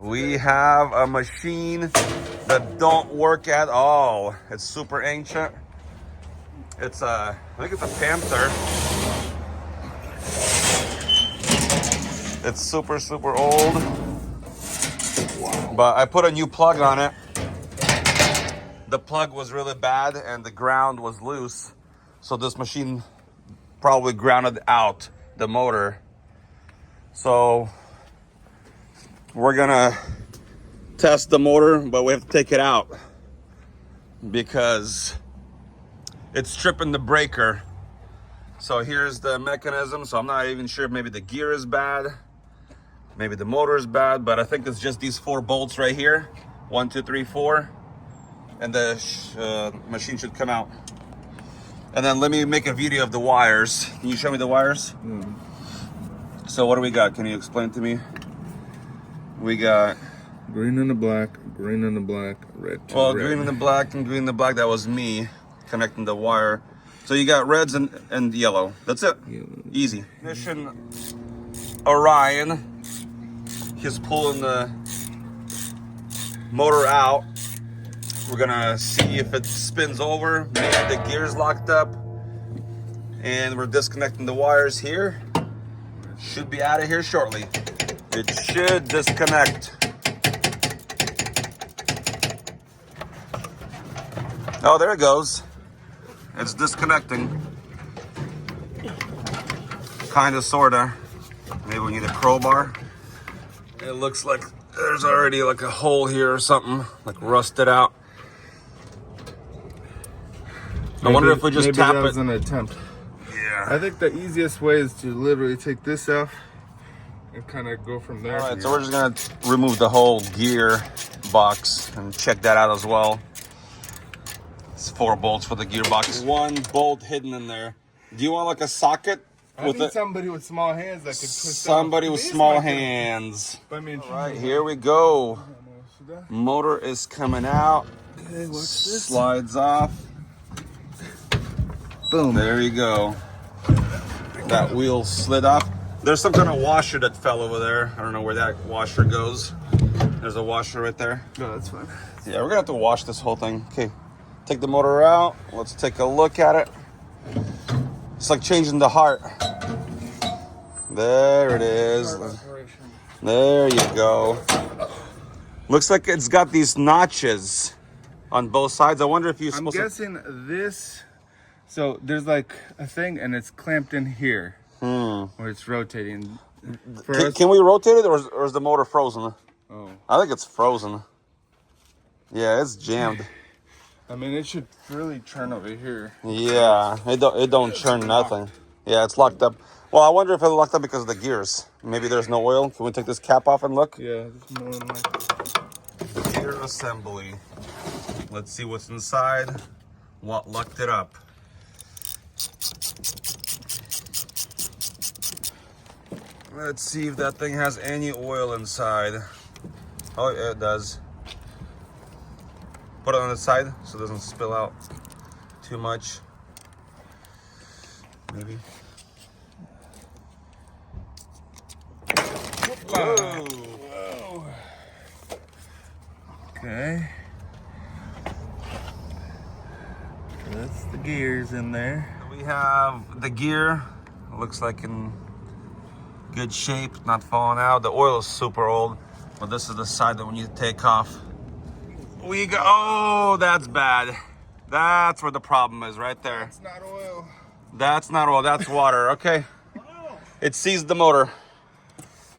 We have a machine that don't work at all. It's super ancient. It's I think it's a Panther. It's super old. But I put a new plug on it. The plug was really bad and the ground was loose. So this machine probably grounded out the motor. So we're gonna test the motor, but we have to take it out because it's tripping the breaker. So here's the mechanism. So I'm not even sure, maybe the gear is bad, maybe the motor is bad, but I think it's just these 4 bolts right here. 1, 2, 3, 4. And the machine should come out. And then let me make a video of the wires. Can you show me the wires? So what do we got? Can you explain to me? We got green and the black, green and the black, red. Well, red. green and the black and green and the black. That was me connecting the wire. So you got reds and yellow. That's it. Yellow. Easy. Mission Orion. He's pulling the motor out. We're gonna see if it spins over. Maybe the gear's locked up. And we're disconnecting the wires here. Should be out of here shortly. It should disconnect. Oh, there it goes. It's disconnecting. Kinda, sorta. Maybe we need a crowbar. It looks like there's already like a hole here or something, like rusted out. I wonder if we just tap that it. was an attempt. Yeah. I think the easiest way is to literally take this off and kind of go from there. All right, so we're just gonna remove the whole gear box and check that out as well. It's 4 bolts for the gearbox. 1 bolt hidden in there. Do you want like a socket? I need somebody with small hands that could twist somebody with small hands. I mean, all right, here we go. Motor is coming out. Okay, watch this. Slides off. Boom. There you go. That wheel slid off. There's some kind of washer that fell over there. I don't know where that washer goes. There's a washer right there. No, that's fine. Yeah, we're gonna have to wash this whole thing. Okay, take the motor out. Let's take a look at it. It's like changing the heart. There it is. There you go. Looks like it's got these notches on both sides. I wonder if you're supposed to... I'm guessing this... So there's like a thing and it's clamped in here. Where it's rotating. Can we rotate it, or is the motor frozen? Oh. I think it's frozen. Yeah, it's jammed. I mean, it should really turn over here. Yeah, it don't churn nothing. Yeah, it's locked up. Well, I wonder if it's locked up because of the gears. Maybe there's no oil. Can we take this cap off and look? Yeah, it's more than likely. Gear assembly. Let's see what's inside. What locked it up? Let's see if that thing has any oil inside. Oh, yeah, it does. Put it on the side so it doesn't spill out too much. Maybe. Whoa. Whoa. Okay. That's the gears in there. We have the gear. It looks like in good shape, not falling out. The oil is super old, but this is the side that we need to take off. We go, oh, that's bad. That's where the problem is, right there. That's not oil. That's not oil, that's water, okay. It seized the motor.